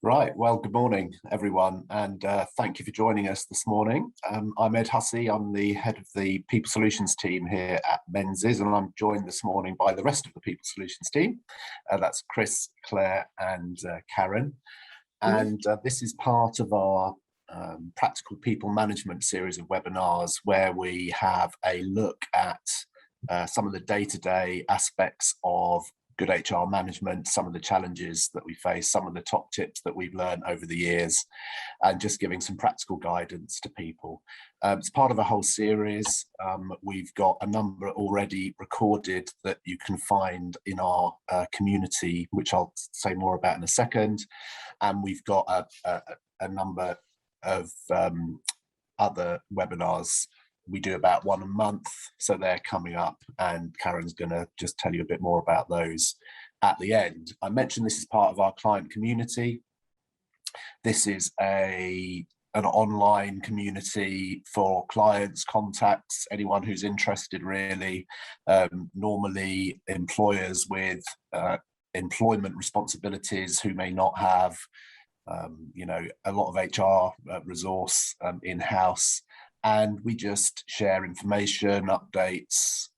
Right, well, good morning, everyone, and thank you for joining us this morning. I'm Ed Hussey, I'm the head of the People Solutions team here at Menzies, and I'm joined this morning by the rest of the People Solutions team. That's Chris, Claire, and Karen. And this is part of our Practical People Management series of webinars where we have a look at some of the day-to-day aspects of good HR management, some of the challenges that we face, some of the top tips that we've learned over the years, and just giving some practical guidance to people. It's part of a whole series. We've got a number already recorded that you can find in our community, which I'll say more about in a second. And we've got a number of other webinars. We do about one a month, so they're coming up, and Karen's going to just tell you a bit more about those at the end. I mentioned this is part of our client community. This is an online community for clients, contacts, anyone who's interested really, normally employers with employment responsibilities who may not have a lot of HR resource in-house. And we just share information, updates,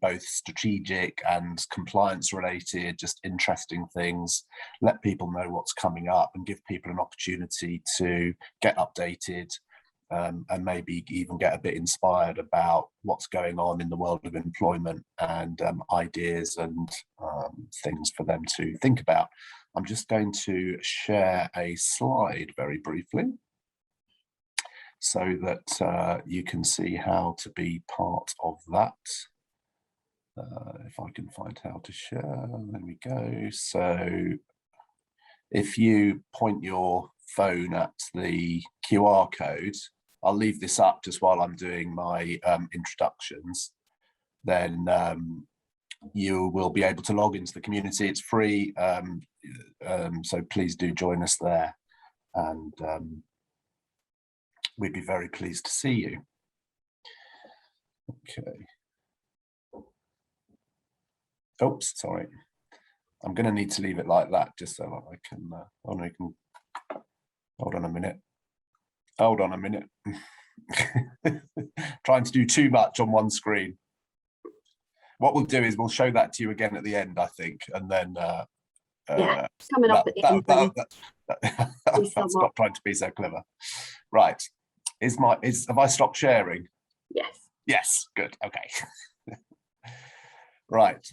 both strategic and compliance related, just interesting things, let people know what's coming up and give people an opportunity to get updated and maybe even get a bit inspired about what's going on in the world of employment and ideas and things for them to think about. I'm just going to share a slide very briefly, so that you can see how to be part of that. If I can find how to share, there we go. So if you point your phone at the QR code, I'll leave this up just while I'm doing my introductions, then you will be able to log into the community. It's free, so please do join us there. And we'd be very pleased to see you. Okay. Oops, sorry. I'm going to need to leave it like that just so that I can, hold on a minute. Hold on a minute. Trying to do too much on one screen. What we'll do is we'll show that to you again at the end, I think, and then yeah, coming up at the end. That's not trying to be so clever. Right. Have I stopped sharing? Yes. Yes, good, okay. Right,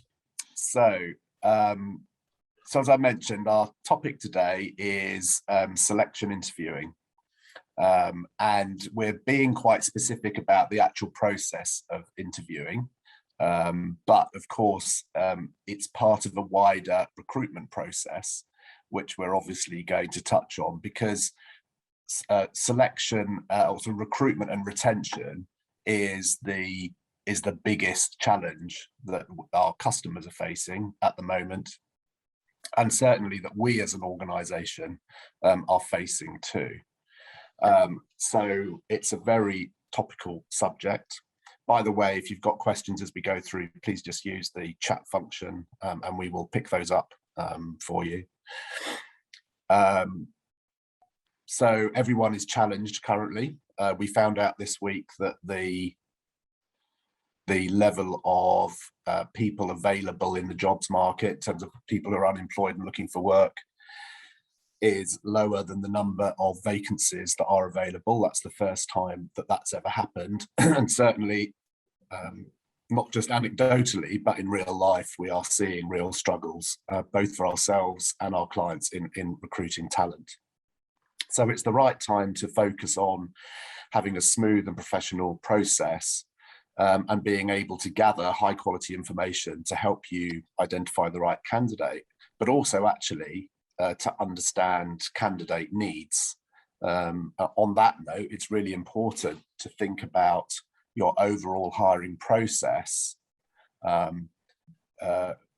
so as I mentioned, our topic today is selection interviewing. And we're being quite specific about the actual process of interviewing. But of course, it's part of a wider recruitment process, which we're obviously going to touch on, because selection, also recruitment and retention is the biggest challenge that our customers are facing at the moment, and certainly that we as an organization are facing too. So it's a very topical subject. By the way, if you've got questions as we go through, please just use the chat function and we will pick those up for you. So everyone is challenged currently. We found out this week that the level of people available in the jobs market, in terms of people who are unemployed and looking for work, is lower than the number of vacancies that are available. That's the first time that that's ever happened. And certainly, not just anecdotally, but in real life, we are seeing real struggles, both for ourselves and our clients in recruiting talent. So it's the right time to focus on having a smooth and professional process and being able to gather high quality information to help you identify the right candidate, but also actually to understand candidate needs. On that note, it's really important to think about your overall hiring process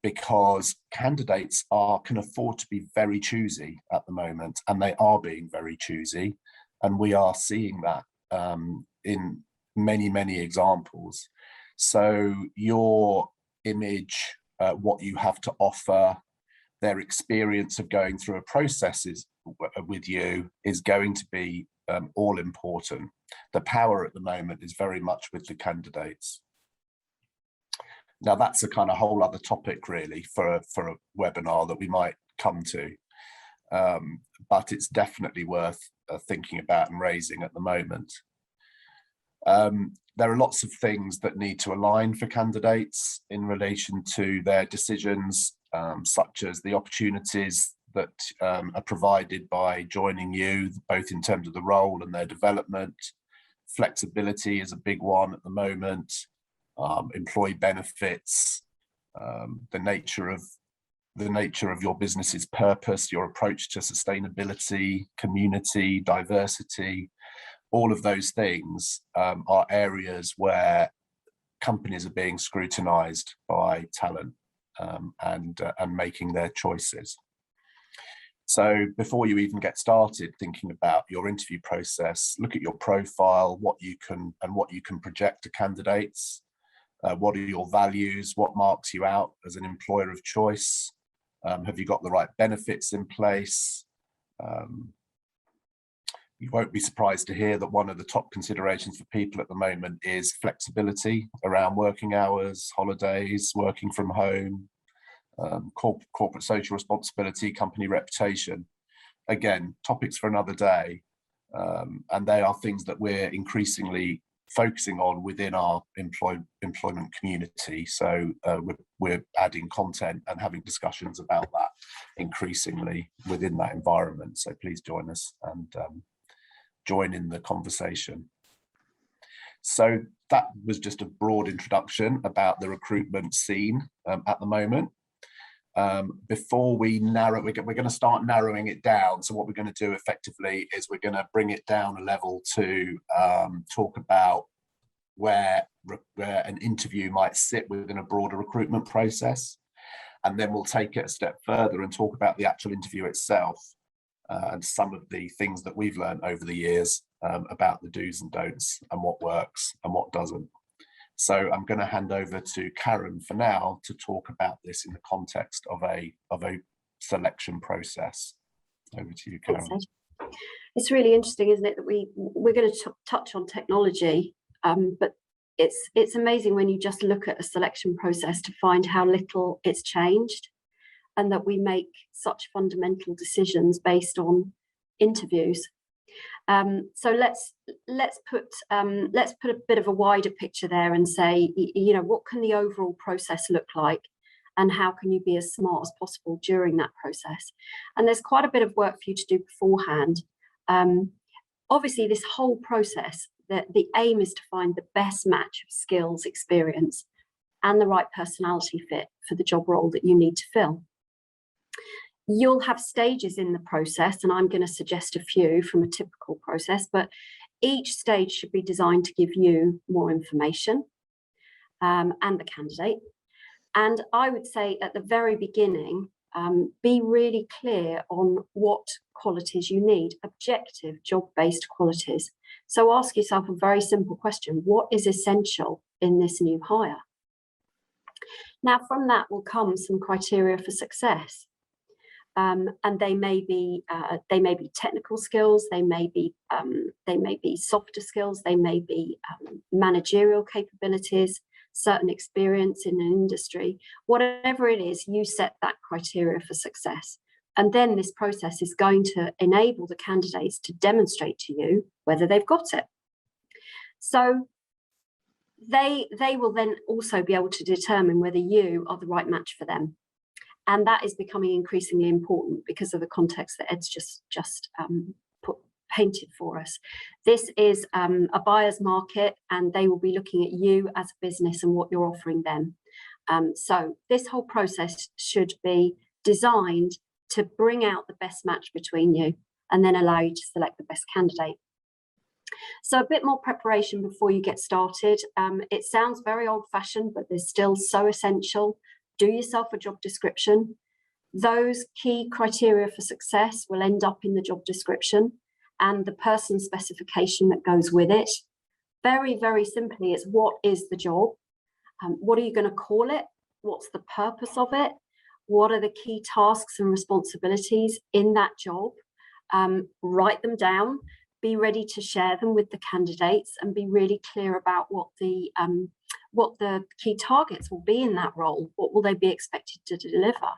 because candidates can afford to be very choosy at the moment, and they are being very choosy, and we are seeing that in many examples. So your image, what you have to offer, their experience of going through a process with you is going to be all important. The power at the moment is very much with the candidates. Now, that's a kind of whole other topic really for a webinar that we might come to, but it's definitely worth thinking about and raising at the moment. There are lots of things that need to align for candidates in relation to their decisions, such as the opportunities that are provided by joining you, both in terms of the role and their development. Flexibility is a big one at the moment. Employee benefits, the nature of your business's purpose, your approach to sustainability, community, diversity. All of those things are areas where companies are being scrutinized by talent and making their choices. So before you even get started thinking about your interview process, look at your profile, what you can project to candidates. What are your values? What marks you out as an employer of choice? Have you got the right benefits in place? You won't be surprised to hear that one of the top considerations for people at the moment is flexibility around working hours, holidays, working from home, corporate social responsibility, company reputation. Again, topics for another day, and they are things that we're increasingly focusing on within our employment community. So we're adding content and having discussions about that increasingly within that environment. So please join us and join in the conversation. So that was just a broad introduction about the recruitment scene at the moment. Before we narrow, we're going to start narrowing it down. So what we're going to do effectively is we're going to bring it down a level to talk about where an interview might sit within a broader recruitment process. And then we'll take it a step further and talk about the actual interview itself and some of the things that we've learned over the years about the do's and don'ts and what works and what doesn't. So I'm going to hand over to Karen for now to talk about this in the context of a selection process. Over to you, Karen. Thanks, Ed. It's really interesting, isn't it, that we're going to touch on technology, but it's amazing when you just look at a selection process to find how little it's changed, and that we make such fundamental decisions based on interviews. So let's put a bit of a wider picture there and say, you know, what can the overall process look like, and how can you be as smart as possible during that process? And there's quite a bit of work for you to do beforehand. Obviously, this whole process, the aim is to find the best match of skills, experience, and the right personality fit for the job role that you need to fill. You'll have stages in the process, and I'm going to suggest a few from a typical process, but each stage should be designed to give you more information and the candidate. And I would say at the very beginning, be really clear on what qualities you need, objective job-based qualities. So ask yourself a very simple question: what is essential in this new hire? Now, from that will come some criteria for success. And they may be technical skills, they may be softer skills, they may be managerial capabilities, certain experience in an industry. Whatever it is, you set that criteria for success. And then this process is going to enable the candidates to demonstrate to you whether they've got it. So they will then also be able to determine whether you are the right match for them. And that is becoming increasingly important because of the context that Ed's just painted for us. This is a buyer's market, and they will be looking at you as a business and what you're offering them. So this whole process should be designed to bring out the best match between you and then allow you to select the best candidate. So a bit more preparation before you get started. It sounds very old-fashioned, but they're still so essential. Do yourself a job description. Those key criteria for success will end up in the job description and the person specification that goes with it. Very, very simply, it's what is the job? What are you going to call it? What's the purpose of it? What are the key tasks and responsibilities in that job? Write them down, be ready to share them with the candidates, and be really clear about what the key targets will be in that role. What will they be expected to deliver?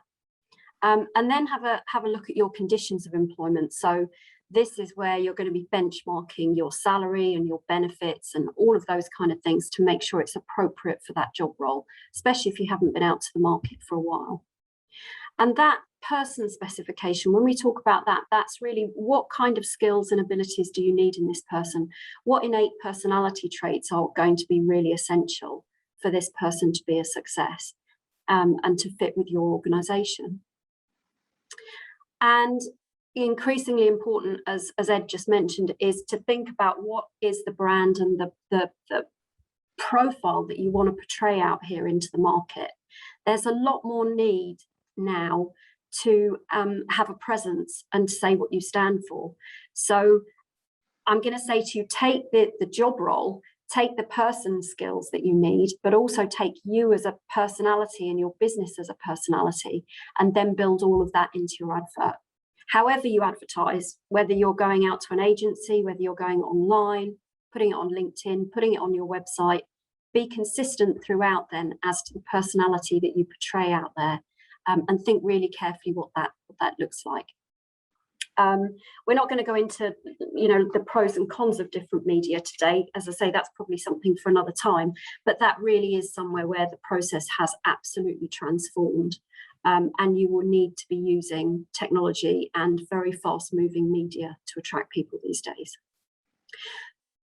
And then have a look at your conditions of employment. So this is where you're going to be benchmarking your salary and your benefits and all of those kind of things to make sure it's appropriate for that job role, especially if you haven't been out to the market for a while. And that person specification, when we talk about that, that's really what kind of skills and abilities do you need in this person? What innate personality traits are going to be really essential for this person to be a success and to fit with your organization? And increasingly important, as Ed just mentioned, is to think about what is the brand and the profile that you want to portray out here into the market. There's a lot more need now to have a presence and to say what you stand for. So I'm going to say to you, take the job role, take the person skills that you need, but also take you as a personality and your business as a personality, and then build all of that into your advert. However you advertise, whether you're going out to an agency, whether you're going online, putting it on LinkedIn, putting it on your website, be consistent throughout then as to the personality that you portray out there, and think really carefully what that looks like. We're not going to go into, the pros and cons of different media today. As I say, that's probably something for another time, but that really is somewhere where the process has absolutely transformed. And you will need to be using technology and very fast moving media to attract people these days.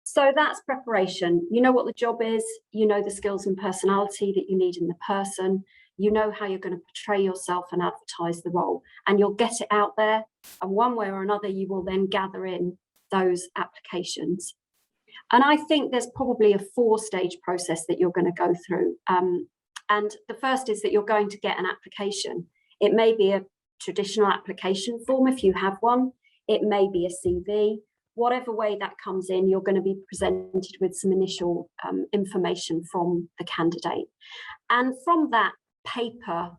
So that's preparation. You know what the job is, you know the skills and personality that you need in the person, you know how you're going to portray yourself and advertise the role, and you'll get it out there. And one way or another, you will then gather in those applications. And I think there's probably a 4-stage process that you're going to go through. And the first is that you're going to get an application. It may be a traditional application form if you have one. It may be a CV. Whatever way that comes in, you're going to be presented with some initial information from the candidate. And from that paper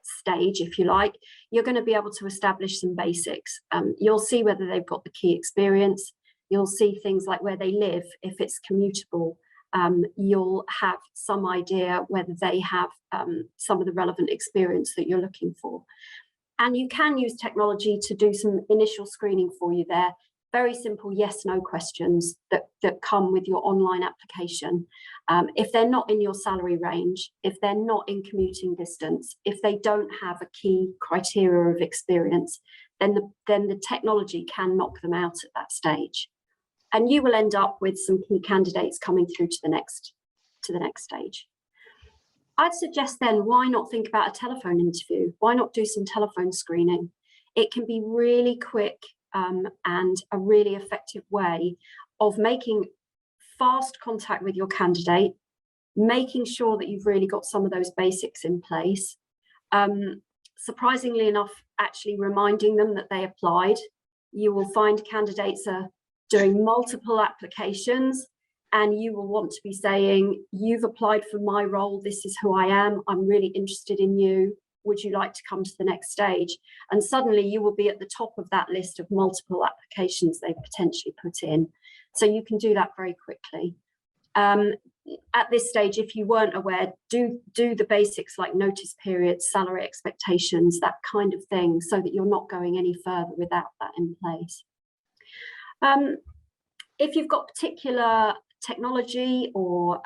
stage, if you like, you're going to be able to establish some basics. You'll see whether they've got the key experience. You'll see things like where they live, if it's commutable. You'll have some idea whether they have some of the relevant experience that you're looking for. And you can use technology to do some initial screening for you there. Very simple yes/no questions that come with your online application. If they're not in your salary range, if they're not in commuting distance, if they don't have a key criteria of experience, then the technology can knock them out at that stage. And you will end up with some key candidates coming through to the next stage. I'd suggest then, why not think about a telephone interview? Why not do some telephone screening? It can be really quick and a really effective way of making fast contact with your candidate, making sure that you've really got some of those basics in place. Surprisingly enough, actually reminding them that they applied. You will find candidates are doing multiple applications, and you will want to be saying, you've applied for my role, this is who I am, I'm really interested in you, would you like to come to the next stage? And suddenly you will be at the top of that list of multiple applications they've potentially put in. So you can do that very quickly. At this stage, if you weren't aware, do the basics like notice periods, salary expectations, that kind of thing, so that you're not going any further without that in place. If you've got particular technology or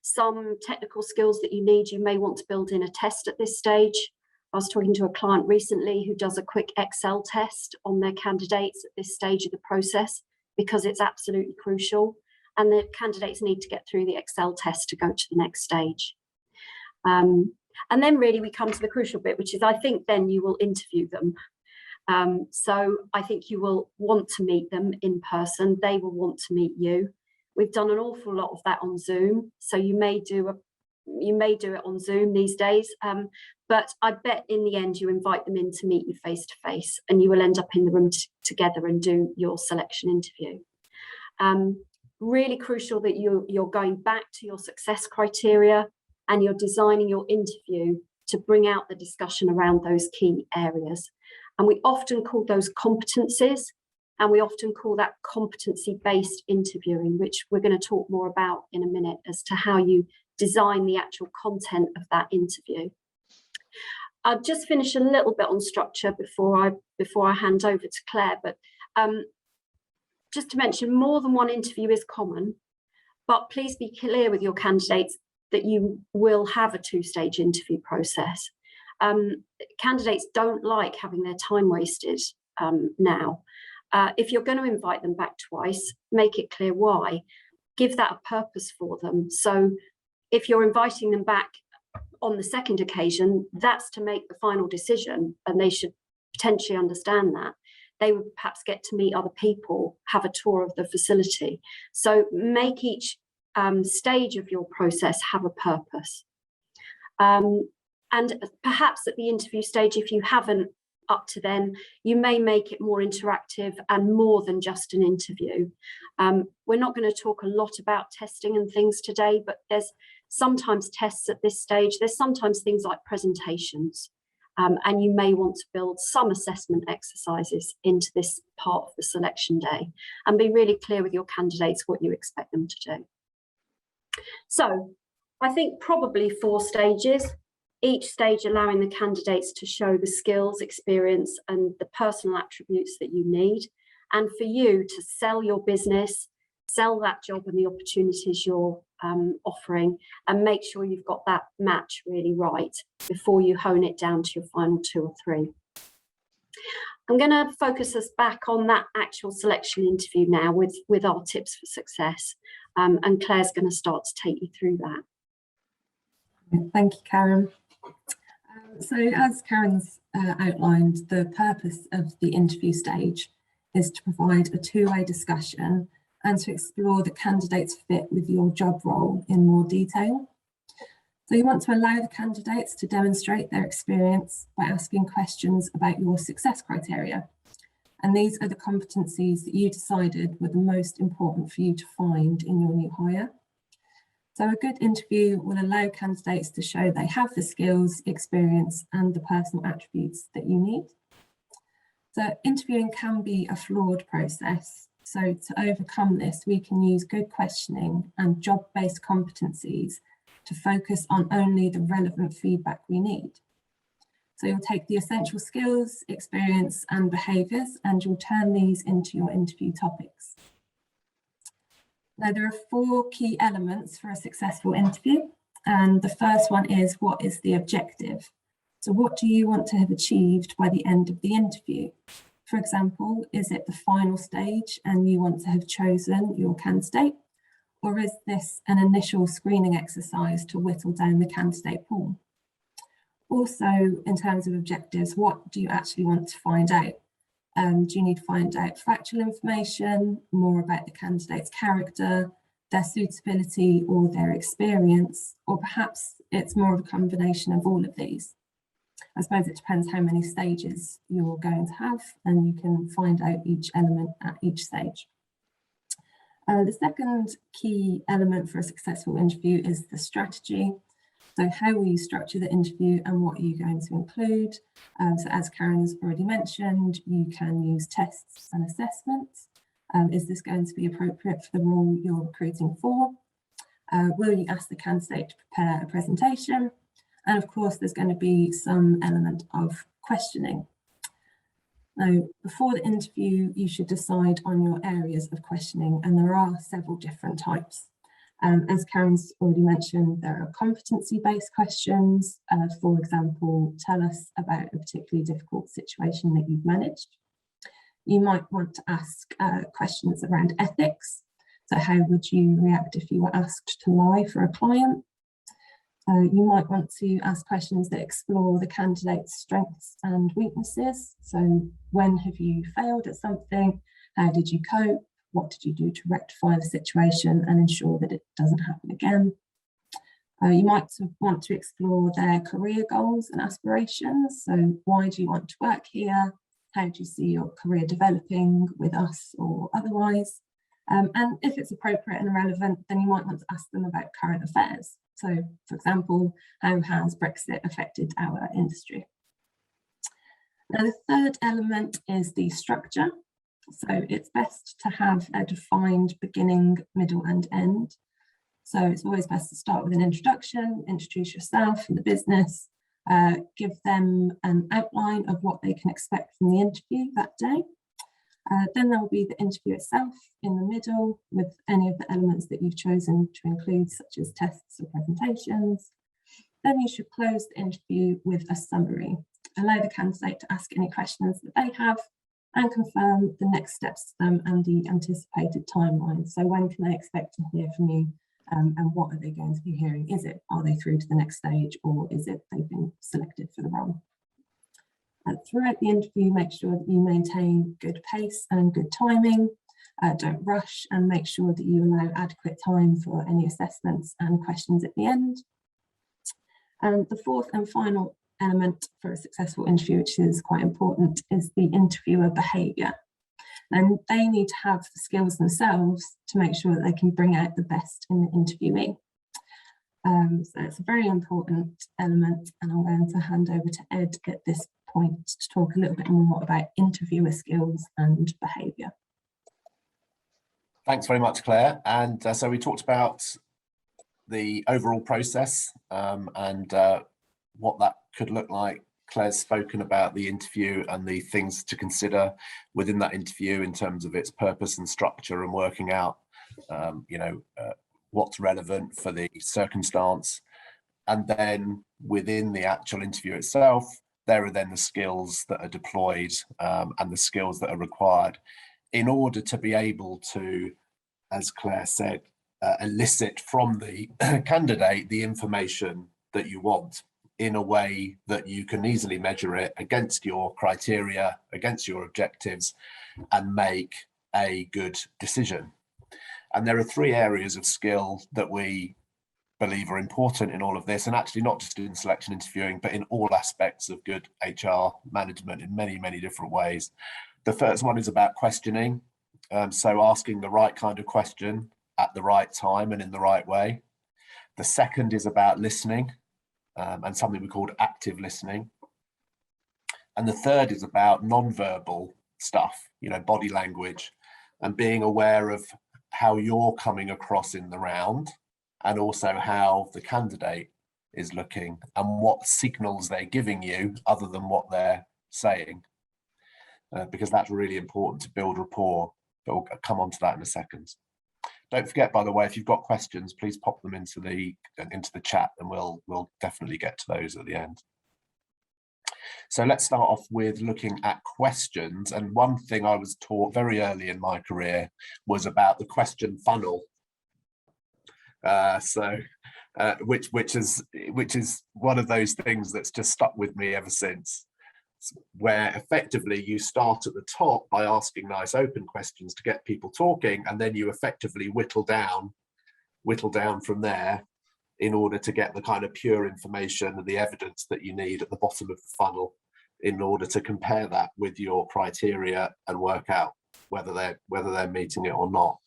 some technical skills that you need, you may want to build in a test at this stage. I was talking to a client recently who does a quick Excel test on their candidates at this stage of the process, because it's absolutely crucial. And the candidates need to get through the Excel test to go to the next stage. And then really we come to the crucial bit, which is, I think then you will interview them. So I think you will want to meet them in person. They will want to meet you. We've done an awful lot of that on Zoom, so you may do it on Zoom these days. But I bet in the end you invite them in to meet you face to face, and you will end up in the room together and do your selection interview. Really crucial that you're going back to your success criteria and you're designing your interview to bring out the discussion around those key areas. And we often call those competencies, and we often call that competency-based interviewing, which we're going to talk more about in a minute as to how you design the actual content of that interview. I'll just finish a little bit on structure before I hand over to Claire, but just to mention, more than one interview is common, but please be clear with your candidates that you will have a two-stage interview process. Candidates don't like having their time wasted now. If you're going to invite them back twice, make it clear why. Give that a purpose for them. So if you're inviting them back on the second occasion, that's to make the final decision, and they should potentially understand that. They would perhaps get to meet other people, have a tour of the facility. So make each stage of your process have a purpose. And perhaps at the interview stage, if you haven't up to then, you may make it more interactive and more than just an interview. We're not going to talk a lot about testing and things today, but there's sometimes tests at this stage. There's sometimes things like presentations, and you may want to build some assessment exercises into this part of the selection day and be really clear with your candidates what you expect them to do. So I think probably 4 stages, each stage allowing the candidates to show the skills, experience and the personal attributes that you need, and for you to sell your business, sell that job and the opportunities you're offering, and make sure you've got that match really right before you hone it down to your final 2 or 3. I'm going to focus us back on that actual selection interview now with our tips for success, and Claire's going to start to take you through that. Thank you, Karen. So as Karen's outlined, the purpose of the interview stage is to provide a two-way discussion and to explore the candidate's fit with your job role in more detail. So you want to allow the candidates to demonstrate their experience by asking questions about your success criteria. And these are the competencies that you decided were the most important for you to find in your new hire. So a good interview will allow candidates to show they have the skills, experience and the personal attributes that you need. So interviewing can be a flawed process. So to overcome this, we can use good questioning and job-based competencies to focus on only the relevant feedback we need. So you'll take the essential skills, experience and behaviours and you'll turn these into your interview topics. Now, there are 4 key elements for a successful interview. And the first one is, what is the objective? So what do you want to have achieved by the end of the interview? For example, is it the final stage and you want to have chosen your candidate? Or is this an initial screening exercise to whittle down the candidate pool? Also, in terms of objectives, what do you actually want to find out? Do you need to find out factual information, more about the candidate's character, their suitability or their experience, or perhaps it's more of a combination of all of these? I suppose it depends how many stages you're going to have, and you can find out each element at each stage. The second key element for a successful interview is the strategy. So how will you structure the interview and what are you going to include? So as Karen's already mentioned, you can use tests and assessments. Is this going to be appropriate for the role you're recruiting for? Will you ask the candidate to prepare a presentation? And of course, there's going to be some element of questioning. Now, before the interview, you should decide on your areas of questioning, and there are several different types. As Karen's already mentioned, there are competency-based questions. For example, tell us about a particularly difficult situation that you've managed. You might want to ask questions around ethics. So how would you react if you were asked to lie for a client? You might want to ask questions that explore the candidate's strengths and weaknesses. So when have you failed at something? How did you cope? What did you do to rectify the situation and ensure that it doesn't happen again? You might want to explore their career goals and aspirations. So why do you want to work here? How do you see your career developing with us or otherwise? And if it's appropriate and relevant, then you might want to ask them about current affairs. So, for example, how has Brexit affected our industry? Now, the third element is the structure. So it's best to have a defined beginning, middle and end. So it's always best to start with an introduction, introduce yourself and the business, give them an outline of what they can expect from the interview that day. Then there will be the interview itself in the middle with any of the elements that you've chosen to include, such as tests or presentations. Then you should close the interview with a summary. Allow the candidate to ask any questions that they have and confirm the next steps to them and the anticipated timeline. So when can they expect to hear from you, and what are they going to be hearing? Are they through to the next stage, or is it they've been selected for the role? Throughout the interview, make sure that you maintain good pace and good timing. Don't rush, and make sure that you allow adequate time for any assessments and questions at the end. And the fourth and final element for a successful interview, which is quite important, is the interviewer behaviour. And they need to have the skills themselves to make sure that they can bring out the best in the interviewee. So it's a very important element, and I'm going to hand over to Ed at this point to talk a little bit more about interviewer skills and behaviour. Thanks very much, Claire. And so we talked about the overall process and what that could look like. Claire's spoken about the interview and the things to consider within that interview in terms of its purpose and structure, and working out, what's relevant for the circumstance. And then within the actual interview itself, there are then the skills that are deployed and the skills that are required in order to be able to, as Claire said, elicit from the candidate the information that you want in a way that you can easily measure it against your criteria, against your objectives, and make a good decision. And there are three areas of skill that we believe are important in all of this, and actually not just in selection interviewing, but in all aspects of good HR management in many, many different ways. The first one is about questioning. So asking the right kind of question at the right time and in the right way. The second is about listening, and something we called active listening. And the third is about non-verbal stuff, body language, and being aware of how you're coming across in the round, and also how the candidate is looking and what signals they're giving you other than what they're saying, because that's really important to build rapport. But we'll come on to that in a second. Don't forget, by the way, if you've got questions, please pop them into the chat, and we'll definitely get to those at the end. So let's start off with looking at questions. And one thing I was taught very early in my career was about the question funnel. Which is one of those things that's just stuck with me ever since, where effectively you start at the top by asking nice open questions to get people talking, and then you effectively whittle down from there in order to get the kind of pure information and the evidence that you need at the bottom of the funnel in order to compare that with your criteria and work out whether they're meeting it or not.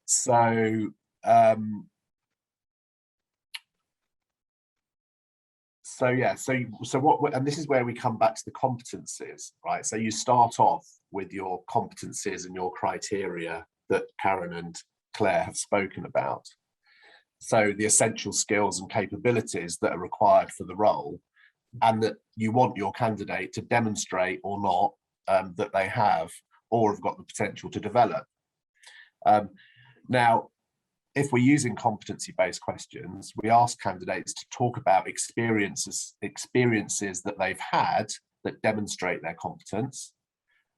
So what, and this is where we come back to the competencies, right? So you start off with your competencies and your criteria that Karen and Claire have spoken about. So the essential skills and capabilities that are required for the role, and that you want your candidate to demonstrate or not that they have or have got the potential to develop. Now, if we're using competency-based questions, we ask candidates to talk about experiences that they've had that demonstrate their competence,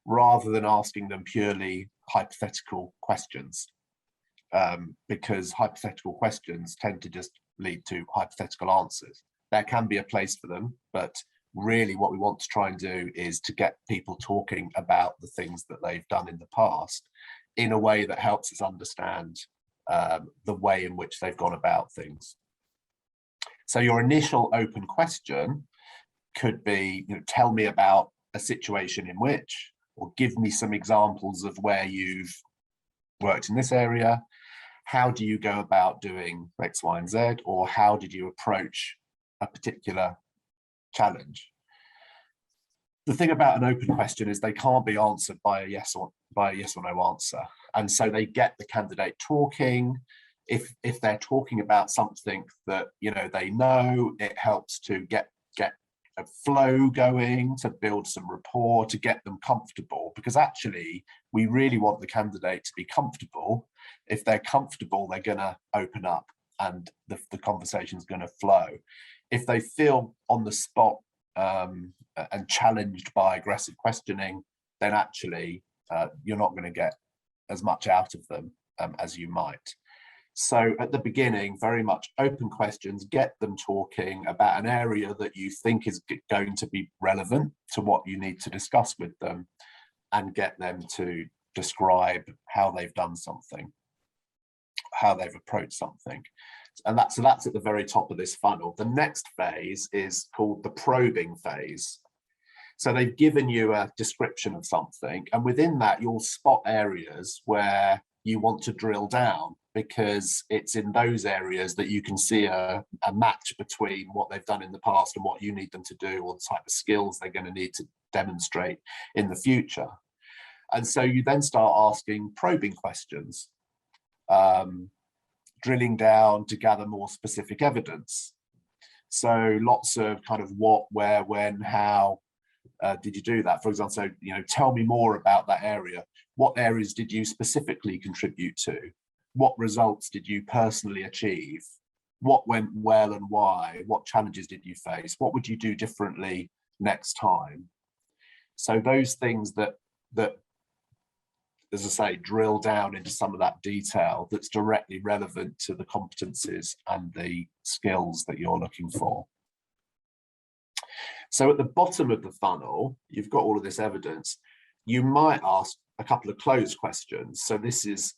rather than asking them purely hypothetical questions, because hypothetical questions tend to just lead to hypothetical answers. There can be a place for them, but really what we want to try and do is to get people talking about the things that they've done in the past in a way that helps us understand the way in which they've gone about things. So your initial open question could be, tell me about a situation in which, or give me some examples of where you've worked in this area. How do you go about doing X, Y, and Z? Or how did you approach a particular challenge? The thing about an open question is they can't be answered by a yes or no answer. And so they get the candidate talking. If they're talking about something that they know, it helps to get a flow going, to build some rapport, to get them comfortable, because actually we really want the candidate to be comfortable. If they're comfortable, they're going to open up and the conversation is going to flow. If they feel on the spot and challenged by aggressive questioning, then actually you're not going to get as much out of them as you might. So at the beginning, very much open questions, get them talking about an area that you think is going to be relevant to what you need to discuss with them, and get them to describe how they've done something, how they've approached something. And that's at the very top of this funnel. The next phase is called the probing phase. So they've given you a description of something, and within that you'll spot areas where you want to drill down, because it's in those areas that you can see a match between what they've done in the past and what you need them to do, or the type of skills they're going to need to demonstrate in the future. And so you then start asking probing questions, drilling down to gather more specific evidence. So lots of kind of what, where, when, how did you do that? For example, so tell me more about that area. What areas did you specifically contribute to? What results did you personally achieve? What went well and why? What challenges did you face? What would you do differently next time? So those things that as I say, drill down into some of that detail that's directly relevant to the competencies and the skills that you're looking for. So at the bottom of the funnel, you've got all of this evidence. You might ask a couple of closed questions. So this is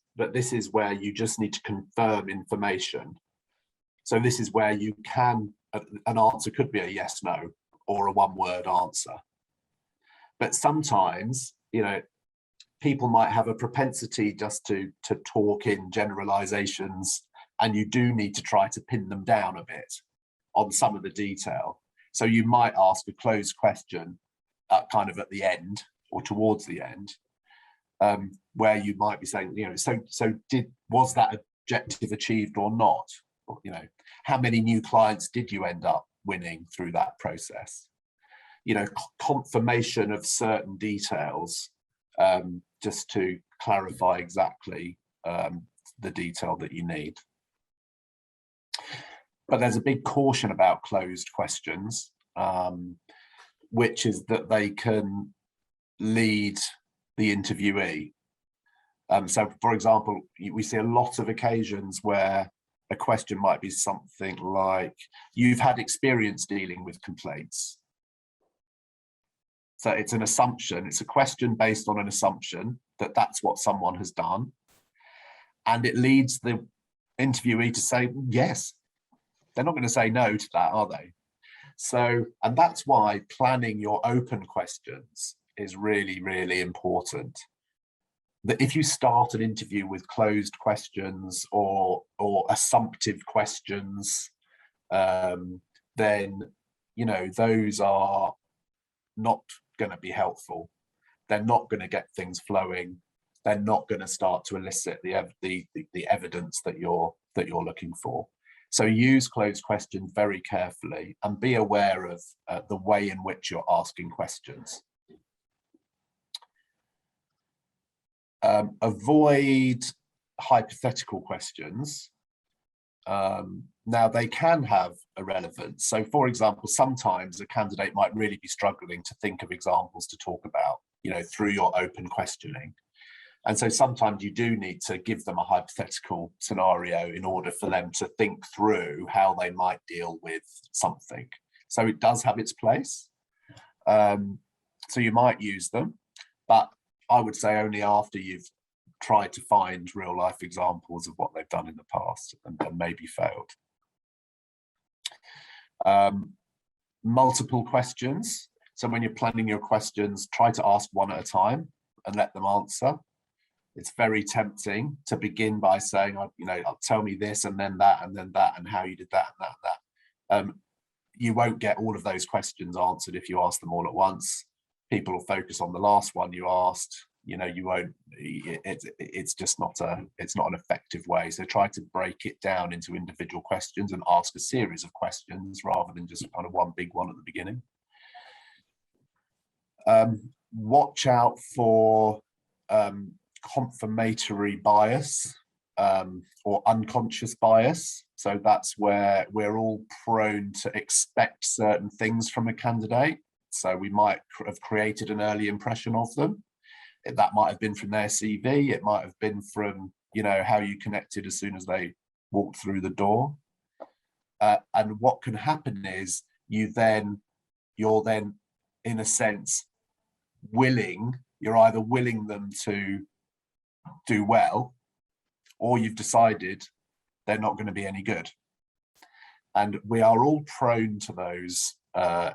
where you just need to confirm information. So this is where you can, an answer could be a yes, no, or a one-word answer. But sometimes, people might have a propensity just to talk in generalizations, and you do need to try to pin them down a bit on some of the detail. So you might ask a closed question kind of at the end or towards the end, where you might be saying, was that objective achieved or not? Or, how many new clients did you end up winning through that process? Confirmation of certain details, just to clarify exactly the detail that you need. But there's a big caution about closed questions, which is that they can lead the interviewee. So, for example, we see a lot of occasions where a question might be something like, you've had experience dealing with complaints. So it's an assumption, it's a question based on an assumption that that's what someone has done. And it leads the interviewee to say, yes. They're not going to say no to that, are they? So, and that's why planning your open questions is really, really important. That if you start an interview with closed questions or assumptive questions, then, those are not going to be helpful. They're not going to get things flowing. They're not going to start to elicit the evidence that you're looking for. So use closed questions very carefully and be aware of the way in which you're asking questions. Avoid hypothetical questions. Now, they can have a relevance. So, for example, sometimes a candidate might really be struggling to think of examples to talk about, through your open questioning. And so sometimes you do need to give them a hypothetical scenario in order for them to think through how they might deal with something. So it does have its place. So you might use them, but I would say only after you've tried to find real life examples of what they've done in the past and maybe failed. Multiple questions. So when you're planning your questions, try to ask one at a time and let them answer. It's very tempting to begin by saying, tell me this and then that and how you did that and that and that. You won't get all of those questions answered if you ask them all at once. People will focus on the last one you asked. You won't. It's just not an effective way. So try to break it down into individual questions and ask a series of questions rather than just kind of one big one at the beginning. Watch out for confirmatory bias or unconscious bias. So that's where we're all prone to expect certain things from a candidate. So we might have created an early impression of them. That might have been from their CV. It might have been from, how you connected as soon as they walked through the door. And what can happen is you're then, in a sense, you're either willing them to do well, or you've decided they're not going to be any good. And we are all prone to those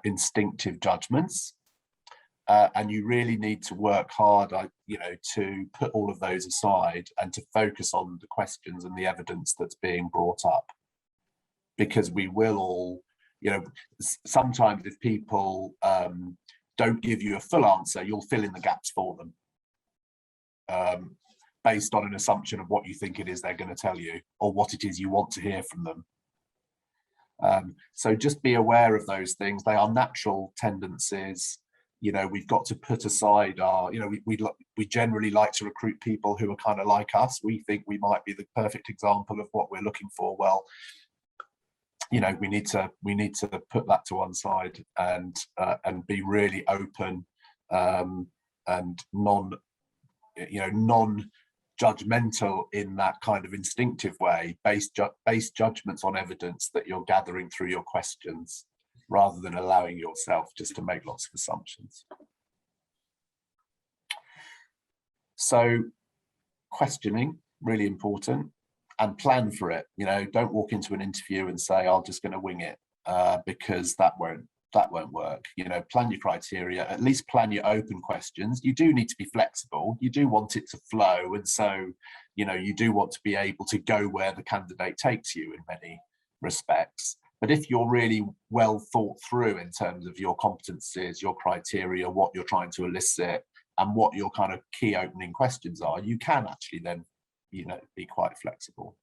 instinctive judgments. And you really need to work hard, to put all of those aside and to focus on the questions and the evidence that's being brought up. Because we will all, sometimes if people don't give you a full answer, you'll fill in the gaps for them based on an assumption of what you think it is they're going to tell you or what it is you want to hear from them. So just be aware of those things. They are natural tendencies. We've got to put aside our, we generally like to recruit people who are kind of like us. We think we might be the perfect example of what we're looking for. Well, we need to put that to one side and be really open and non-judgmental in that kind of instinctive way, based judgments on evidence that you're gathering through your questions, rather than allowing yourself just to make lots of assumptions. So questioning, really important, and plan for it. Don't walk into an interview and say, I'm just going to wing it, because that won't work. Plan your criteria, at least plan your open questions. You do need to be flexible. You do want it to flow. And so, you do want to be able to go where the candidate takes you in many respects. But if you're really well thought through in terms of your competencies, your criteria, what you're trying to elicit, and what your kind of key opening questions are, you can actually then, be quite flexible.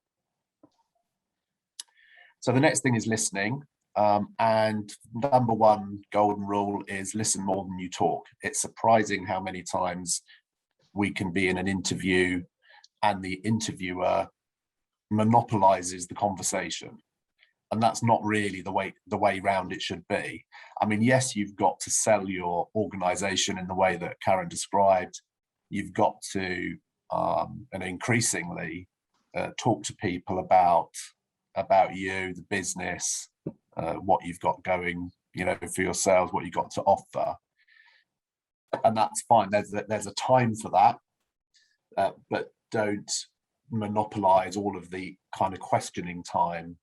So the next thing is listening. And number one golden rule is listen more than you talk. It's surprising how many times we can be in an interview and the interviewer monopolizes the conversation. And that's not really the way round it should be. I mean, yes, you've got to sell your organization in the way that Karen described. You've got to, and increasingly, talk to people about you, the business, what you've got going, for yourselves, what you've got to offer. And that's fine. There's a time for that, but don't monopolize all of the kind of questioning time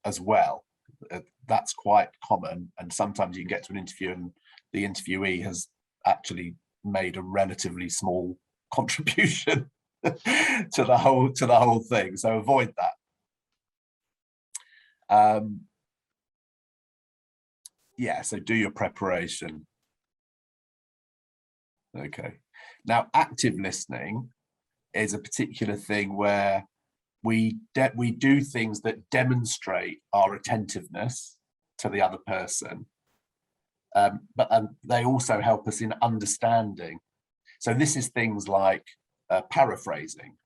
as well. That's quite common, and sometimes you can get to an interview and the interviewee has actually made a relatively small contribution to the whole thing. So avoid that. So do your preparation. Okay. Now, active listening is a particular thing where we do things that demonstrate our attentiveness to the other person, but they also help us in understanding. So this is things like paraphrasing.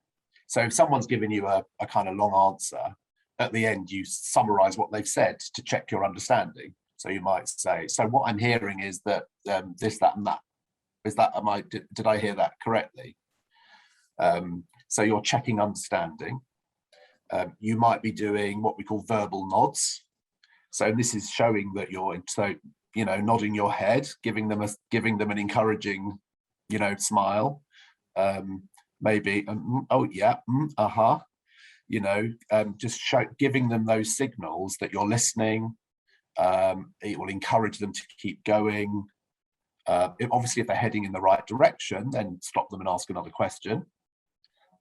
So if someone's given you a kind of long answer, at the end you summarize what they've said to check your understanding. So you might say, so what I'm hearing is that this, that, and that. Is that, did I hear that correctly? So you're checking understanding. You might be doing what we call verbal nods. So this is showing that you're, nodding your head, giving them an encouraging, smile. Maybe, oh yeah, just giving them those signals that you're listening, It will encourage them to keep going. Obviously, if they're heading in the right direction, then stop them and ask another question.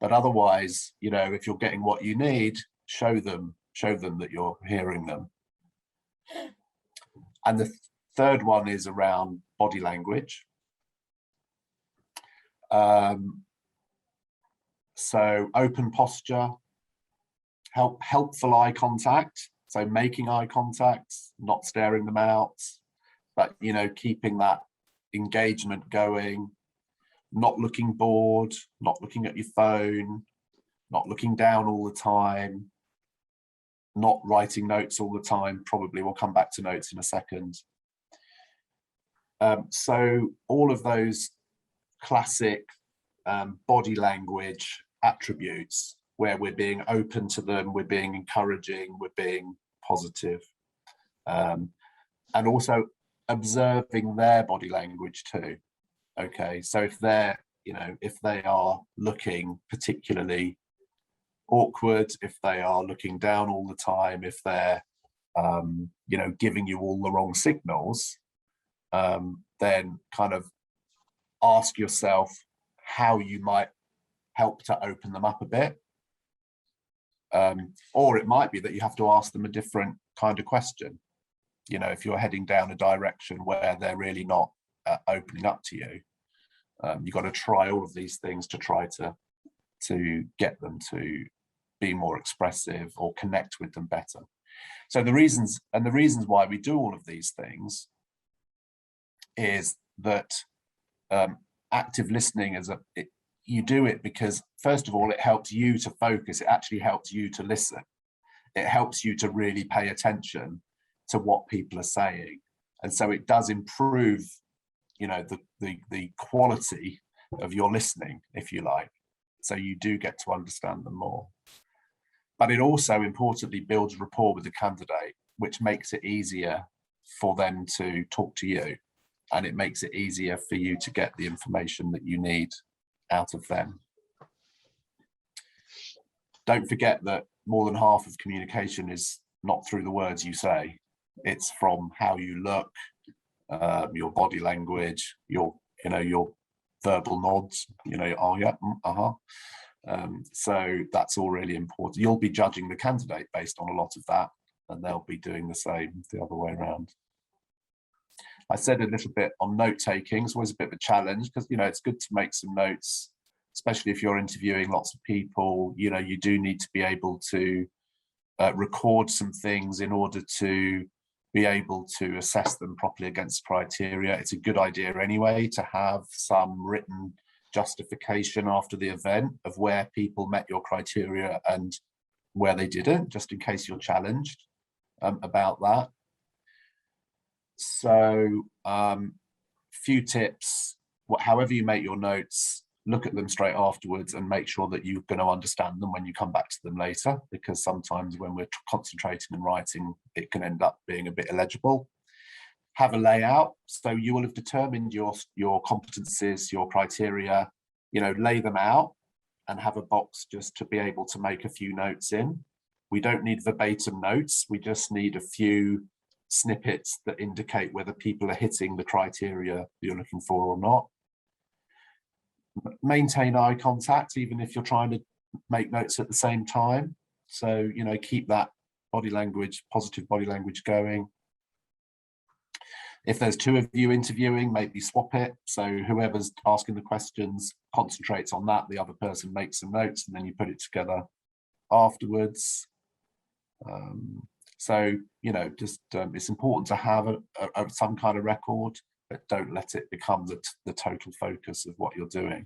But otherwise, you know, if you're getting what you need, show them that you're hearing them. And the third one is around body language. So open posture, helpful eye contact. So making eye contact, not staring them out, but, you know, keeping that engagement going, not looking bored, not looking at your phone, not looking down all the time, not writing notes all the time. Probably we'll come back to notes in a second. So all of those classic body language attributes, where we're being open to them, we're being encouraging, we're being positive, and also observing their body language too. Okay, so if they're, you know, if they are looking particularly awkward, if they are looking down all the time, if they're you know, giving you all the wrong signals, then kind of ask yourself how you might help to open them up a bit. Or it might be that you have to ask them a different kind of question. You know, if you're heading down a direction where they're really not opening up to you, you've got to try all of these things to try to get them to be more expressive or connect with them better. So the reasons why we do all of these things is that active listening is you do it because, first of all, it helps you to focus. It actually helps you to listen. It helps you to really pay attention to what people are saying. And so it does improve, you know, the quality of your listening, if you like. So you do get to understand them more. But it also importantly builds rapport with the candidate, which makes it easier for them to talk to you. And it makes it easier for you to get the information that you need out of them. Don't forget that more than half of communication is not through the words you say. It's from how you look, your body language, your verbal nods, you know, oh yeah, so that's all really important. You'll be judging the candidate based on a lot of that, and they'll be doing the same the other way around. I said a little bit on note taking. It's always a bit of a challenge because, you know, it's good to make some notes, especially if you're interviewing lots of people. You know, you do need to be able to record some things in order to be able to assess them properly against criteria. It's a good idea anyway to have some written justification after the event of where people met your criteria and where they didn't, just in case you're challenged about that. So few tips: however you make your notes, look at them straight afterwards and make sure that you're going to understand them when you come back to them later, because sometimes when we're concentrating and writing, it can end up being a bit illegible. Have a layout, so you will have determined your competencies, your criteria, you know, lay them out and have a box just to be able to make a few notes in. We don't need verbatim notes, we just need a few snippets that indicate whether people are hitting the criteria you're looking for or not. Maintain eye contact, even if you're trying to make notes at the same time. So, you know, keep that body language, positive body language going. If there's two of you interviewing, maybe swap it. So whoever's asking the questions concentrates on that, the other person makes some notes, and then you put it together afterwards. So, you know, just it's important to have some kind of record, but don't let it become the total focus of what you're doing.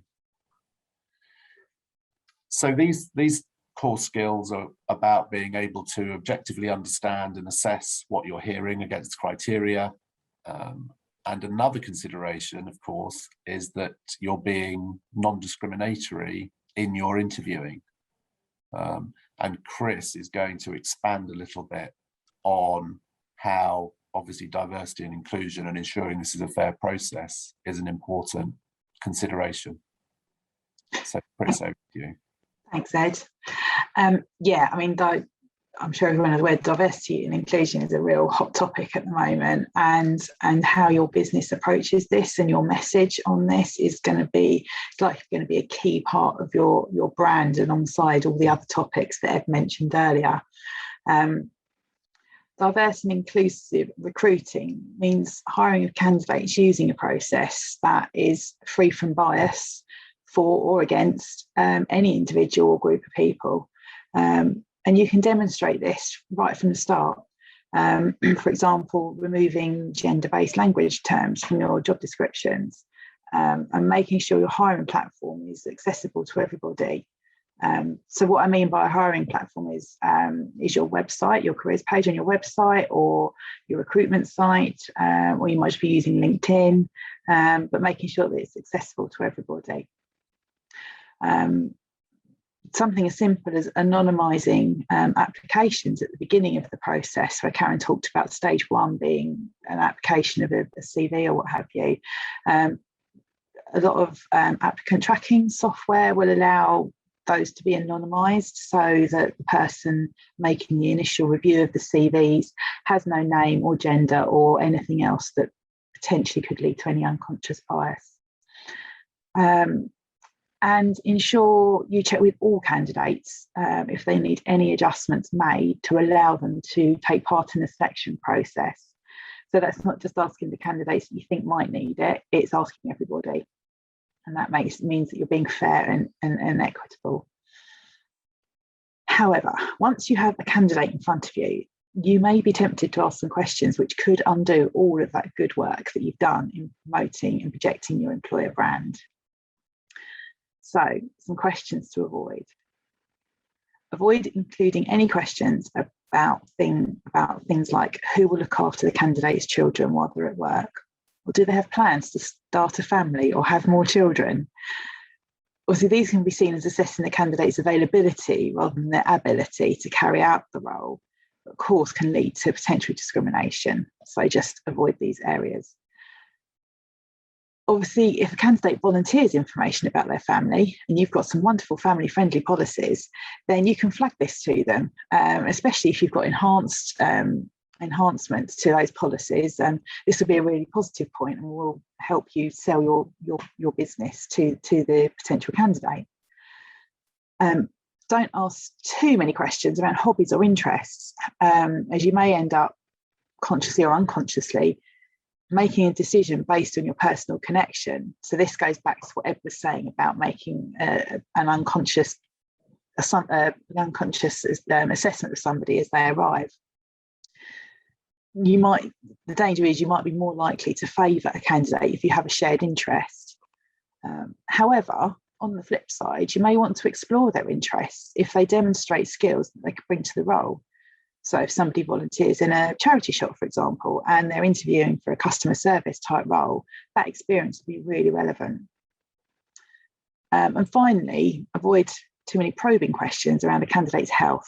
So these core skills are about being able to objectively understand and assess what you're hearing against criteria. And another consideration, of course, is that you're being non-discriminatory in your interviewing. And Chris is going to expand a little bit on how obviously diversity and inclusion and ensuring this is a fair process is an important consideration. So Chris, over to you. Thanks, Ed. Yeah, I mean, I'm sure everyone is aware, diversity and inclusion is a real hot topic at the moment, and how your business approaches this and your message on this is going to be, it's likely going to be a key part of your brand, alongside all the other topics that Ed mentioned earlier. Diverse and inclusive recruiting means hiring of candidates using a process that is free from bias for or against any individual or group of people. And you can demonstrate this right from the start. For example, removing gender-based language terms from your job descriptions, and making sure your hiring platform is accessible to everybody. So what I mean by a hiring platform is your website, your careers page on your website, or your recruitment site, or you might just be using LinkedIn, but making sure that it's accessible to everybody. Something as simple as anonymizing applications at the beginning of the process, where Karen talked about stage one being an application of a CV or what have you. A lot of applicant tracking software will allow those to be anonymized, so that the person making the initial review of the CVs has no name or gender or anything else that potentially could lead to any unconscious bias. And ensure you check with all candidates if they need any adjustments made to allow them to take part in the selection process. So that's not just asking the candidates that you think might need it, it's asking everybody. And that means that you're being fair and equitable. However, once you have a candidate in front of you, you may be tempted to ask some questions which could undo all of that good work that you've done in promoting and projecting your employer brand. So, some questions to avoid. Avoid including any questions about things like who will look after the candidate's children while they're at work, or do they have plans to start a family or have more children? Obviously, these can be seen as assessing the candidate's availability rather than their ability to carry out the role, but of course can lead to potential discrimination. So just avoid these areas. Obviously, if a candidate volunteers information about their family and you've got some wonderful family-friendly policies, then you can flag this to them, especially if you've got enhancements to those policies. And this will be a really positive point and will help you sell your business to the potential candidate. Don't ask too many questions around hobbies or interests, as you may end up consciously or unconsciously making a decision based on your personal connection. So this goes back to what Ed was saying about making an unconscious assessment of somebody as they arrive. The danger is you might be more likely to favour a candidate if you have a shared interest. However, on the flip side, you may want to explore their interests if they demonstrate skills that they can bring to the role. So if somebody volunteers in a charity shop, for example, and they're interviewing for a customer service type role, that experience will be really relevant. And finally, avoid too many probing questions around a candidate's health.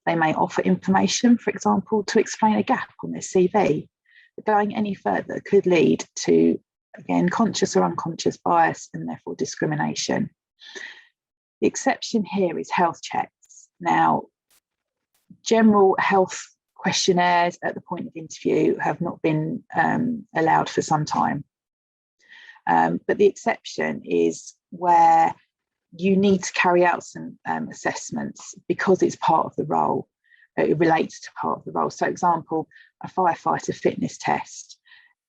They may offer information, for example, to explain a gap on their CV, but going any further could lead to, again, conscious or unconscious bias and therefore discrimination. The exception here is health checks. Now, general health questionnaires at the point of interview have not been allowed for some time. But the exception is where you need to carry out some assessments because it's part of the role. It relates to part of the role. So, example, a firefighter fitness test.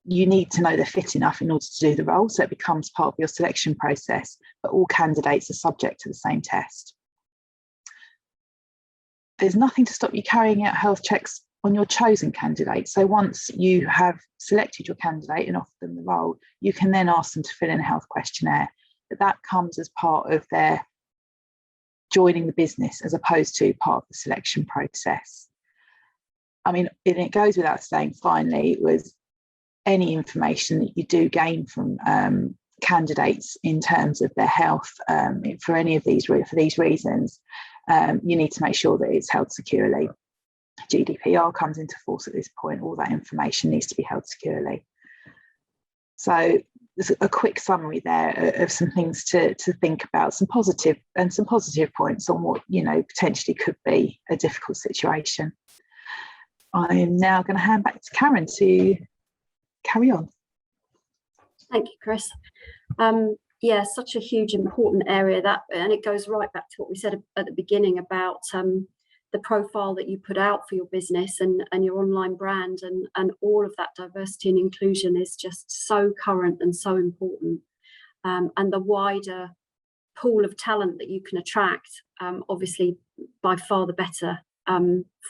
You need to know they're fit enough in order to do the role, so it becomes part of your selection process, but all candidates are subject to the same test. There's nothing to stop you carrying out health checks on your chosen candidate. So once you have selected your candidate and offered them the role, you can then ask them to fill in a health questionnaire. But that comes as part of their joining the business as opposed to part of the selection process. I mean, and it goes without saying, finally, was any information that you do gain from candidates in terms of their health for these reasons, you need to make sure that it's held securely. GDPR comes into force at this point. All that information needs to be held securely. So there's a quick summary there of some things to think about, some positive points on what, you know, potentially could be a difficult situation. I'm now going to hand back to Karen to carry on. Thank you, Chris. Yeah, such a huge important area, that, and it goes right back to what we said at the beginning about the profile that you put out for your business and your online brand, and all of that diversity and inclusion is just so current and so important. And the wider pool of talent that you can attract, obviously by far the better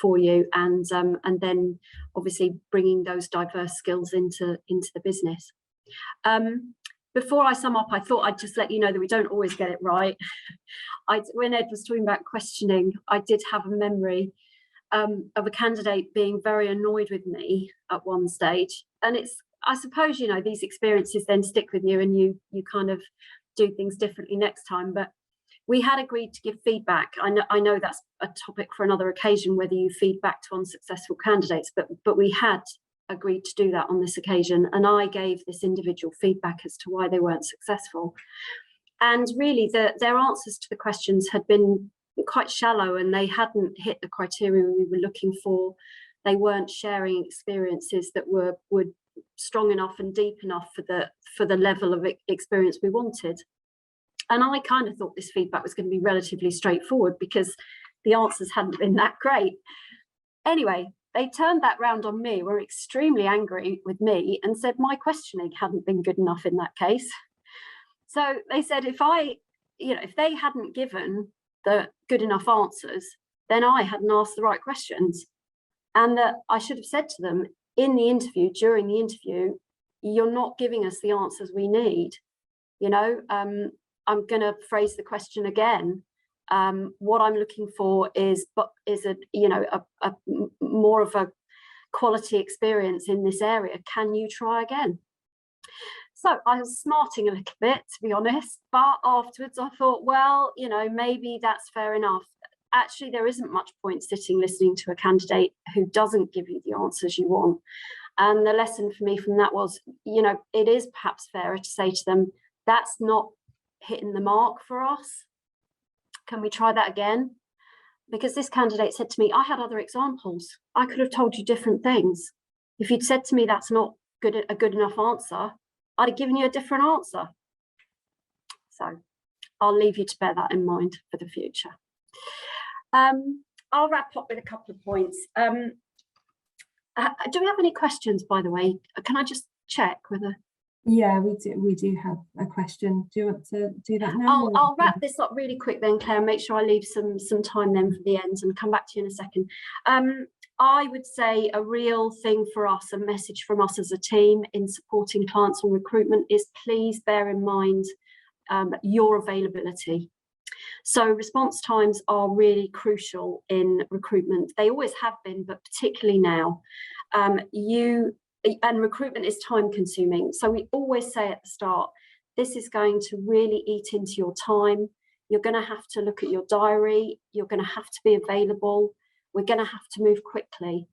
for you, and then obviously bringing those diverse skills into the business. Before I sum up, I thought I'd just let you know that we don't always get it right. When Ed was talking about questioning, I did have a memory of a candidate being very annoyed with me at one stage. And it's, I suppose, you know, these experiences then stick with you, and you kind of do things differently next time. But we had agreed to give feedback. I know that's a topic for another occasion, whether you feedback to unsuccessful candidates, but we had agreed to do that on this occasion, and I gave this individual feedback as to why they weren't successful. And really their answers to the questions had been quite shallow, and they hadn't hit the criteria we were looking for. They weren't sharing experiences that were strong enough and deep enough for the level of experience we wanted. And I kind of thought this feedback was going to be relatively straightforward because the answers hadn't been that great. Anyway, they turned that round on me, were extremely angry with me, and said my questioning hadn't been good enough in that case. So they said if they hadn't given the good enough answers, then I hadn't asked the right questions, and that I should have said to them in the interview, during the interview, you're not giving us the answers we need. You know, I'm going to phrase the question again. What I'm looking for is a more of a quality experience in this area. Can you try again? So I was smarting a little bit, to be honest, but afterwards I thought, well, you know, maybe that's fair enough. Actually, there isn't much point sitting listening to a candidate who doesn't give you the answers you want. And the lesson for me from that was, you know, it is perhaps fairer to say to them, that's not hitting the mark for us. Can we try that again? Because this candidate said to me, I had other examples. I could have told you different things. If you'd said to me that's not a good enough answer, I'd have given you a different answer. So I'll leave you to bear that in mind for the future. I'll wrap up with a couple of points. Do we have any questions, by the way? Can I just check whether... Yeah, we do have a question. Do you want to do that now? I'll wrap this up really quick then, Claire, and make sure I leave some time then for the end and come back to you in a second. I would say a real thing for us, a message from us as a team in supporting clients on recruitment is please bear in mind your availability. So response times are really crucial in recruitment. They always have been, but particularly now. And recruitment is time consuming. So we always say at the start, this is going to really eat into your time. You're going to have to look at your diary. You're going to have to be available. We're going to have to move quickly.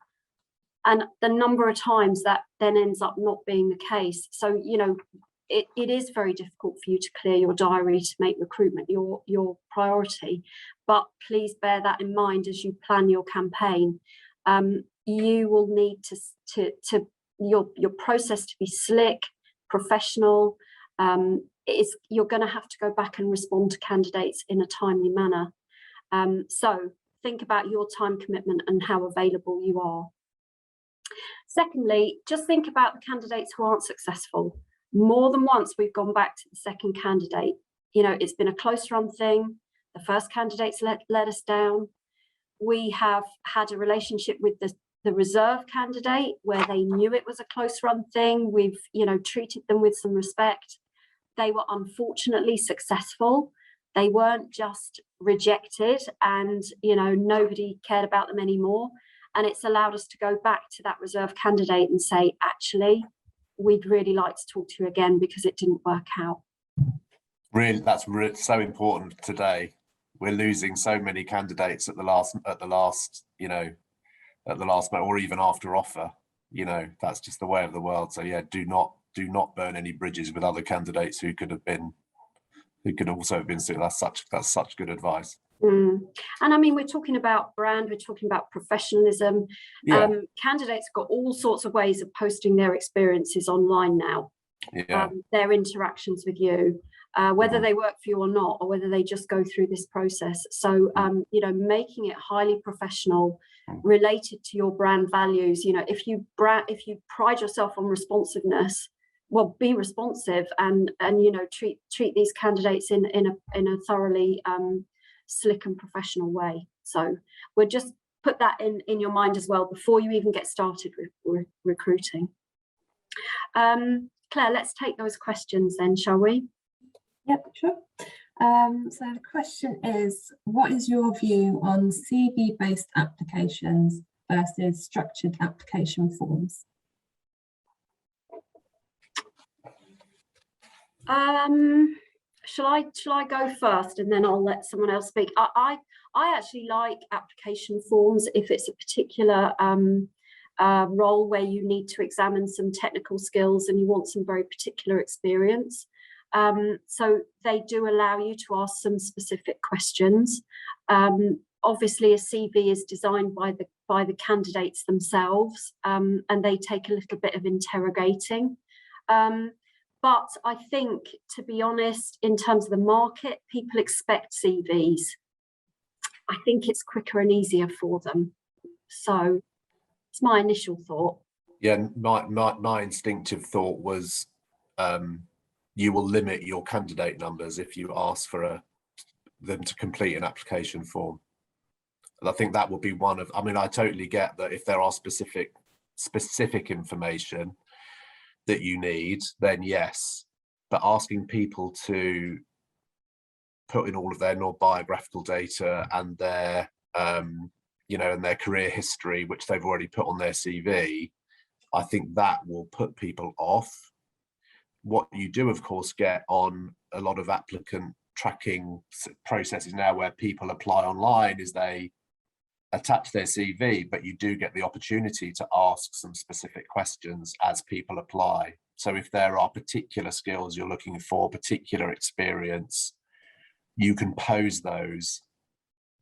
And the number of times that then ends up not being the case. So, you know, it is very difficult for you to clear your diary to make recruitment your priority. But please bear that in mind as you plan your campaign. You will need your process to be slick, professional. You're going to have to go back and respond to candidates in a timely manner. So think about your time commitment and how available you are. Secondly, just think about the candidates who aren't successful. More than once we've gone back to the second candidate. You know, it's been a close run thing. The first candidates let us down. We have had a relationship with the reserve candidate where they knew it was a close run thing. We've, you know, treated them with some respect. They were unfortunately successful. They weren't just rejected and, you know, nobody cared about them anymore. And it's allowed us to go back to that reserve candidate and say, actually, we'd really like to talk to you again because it didn't work out. Really, that's so important today. We're losing so many candidates at the last, you know, at the last moment, or even after offer. You know, that's just the way of the world. So yeah, do not do not burn any bridges with other candidates who could also have been suited. That's such good advice. And I mean, we're talking about brand, we're talking about professionalism. Candidates got all sorts of ways of posting their experiences online now. Their interactions with you, whether they work for you or not, or whether they just go through this process. So you know, making it highly professional, related to your brand values. You know, if you pride yourself on responsiveness, well, be responsive and you know, treat these candidates in a thoroughly slick and professional way. So we'll just put that in your mind as well before you even get started with recruiting. Claire, let's take those questions then, shall we? Yep, sure. So the question is, what is your view on CV-based applications versus structured application forms? Shall I go first and then I'll let someone else speak? I actually like application forms if it's a particular role where you need to examine some technical skills and you want some very particular experience. So they do allow you to ask some specific questions. Obviously, a CV is designed by the candidates themselves, and they take a little bit of interrogating. But I think, to be honest, in terms of the market, people expect CVs. I think it's quicker and easier for them. So it's my initial thought. Yeah, my instinctive thought was you will limit your candidate numbers if you ask for them to complete an application form. And I think that will be one of, I mean, I totally get that if there are specific information that you need, then yes, but asking people to put in all of their non-biographical data and their you know, and their career history, which they've already put on their CV, I think that will put people off. What you do, of course, get on a lot of applicant tracking processes now where people apply online is they attach their CV, but you do get the opportunity to ask some specific questions as people apply. So if there are particular skills you're looking for, particular experience, you can pose those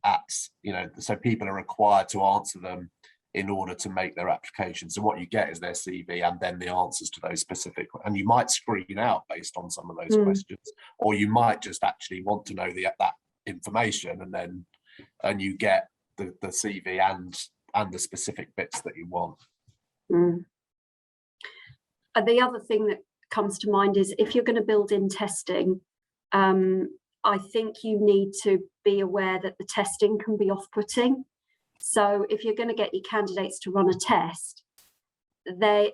at, you know, so people are required to answer them in order to make their application. So what you get is their CV and then the answers to those specific, and you might screen out based on some of those questions, or you might just actually want to know that information, and you get the CV and the specific bits that you want. The other thing that comes to mind is if you're going to build in testing, I think you need to be aware that the testing can be off-putting. So if you're going to get your candidates to run a test,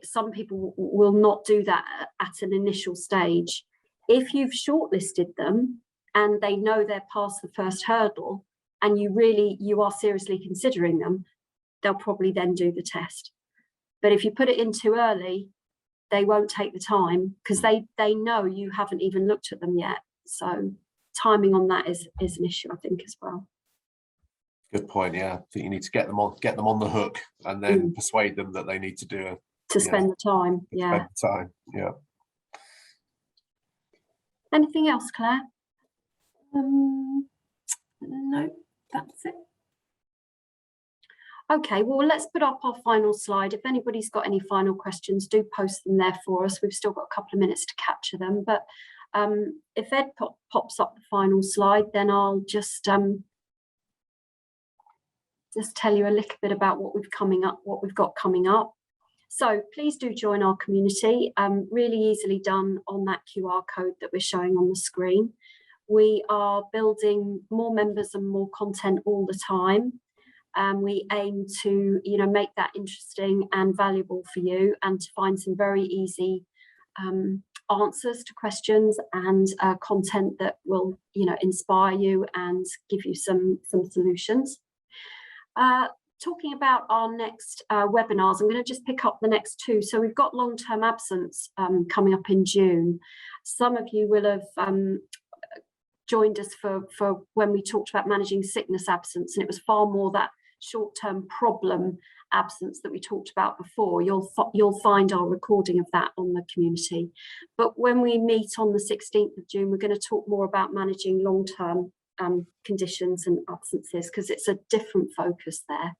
some people will not do that at an initial stage. If you've shortlisted them and they know they're past the first hurdle and you are seriously considering them, they'll probably then do the test. But if you put it in too early, they won't take the time because they know you haven't even looked at them yet. So timing on that is an issue, I think, as well. Good point. Yeah, I think you need to get them on the hook and then persuade them that they need to do spend the time. Yeah. Spend time. Yeah. Anything else, Claire? No, that's it. Okay, well, let's put up our final slide. If anybody's got any final questions, do post them there for us. We've still got a couple of minutes to capture them. But if Ed pops up the final slide, then I'll just tell you a little bit about what we've got coming up. So please do join our community. Really easily done on that QR code that we're showing on the screen. We are building more members and more content all the time. We aim to, make that interesting and valuable for you, and to find some very easy answers to questions and content that will, inspire you and give you some solutions. Talking about our next webinars, I'm going to just pick up the next two. So we've got long-term absence coming up in June. Some of you will have joined us for when we talked about managing sickness absence, and it was far more that short-term problem absence that we talked about before, you'll find our recording of that on the community. But when we meet on the 16th of June, we're going to talk more about managing long-term conditions and absences, because it's a different focus there.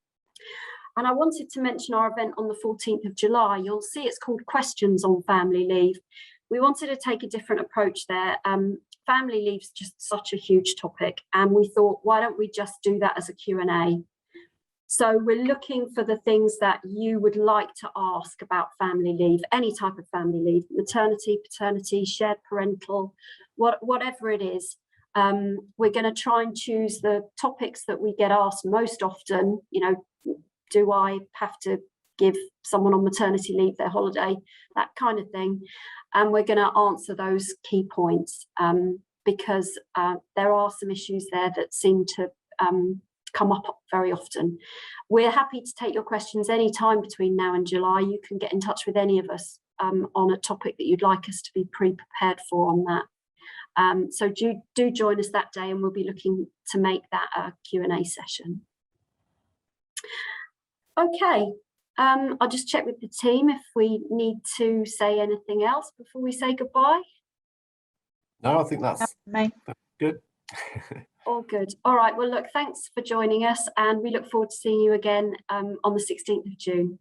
And I wanted to mention our event on the 14th of July. You'll see it's called Questions on Family Leave. We wanted to take a different approach there. Family leave's just such a huge topic, and we thought, why don't we just do that as a Q&A? So we're looking for the things that you would like to ask about family leave, any type of family leave, maternity, paternity, shared parental, whatever it is. We're going to try and choose the topics that we get asked most often. You know, do I have to give someone on maternity leave their holiday, that kind of thing. And we're going to answer those key points because there are some issues there that seem to come up very often. We're happy to take your questions anytime between now and July. You can get in touch with any of us on a topic that you'd like us to be pre-prepared for on that. So do join us that day, and we'll be looking to make that a Q&A session. Okay, I'll just check with the team if we need to say anything else before we say goodbye. No, I think that's good. All good. All right, well, look, thanks for joining us, and we look forward to seeing you again on the 16th of June.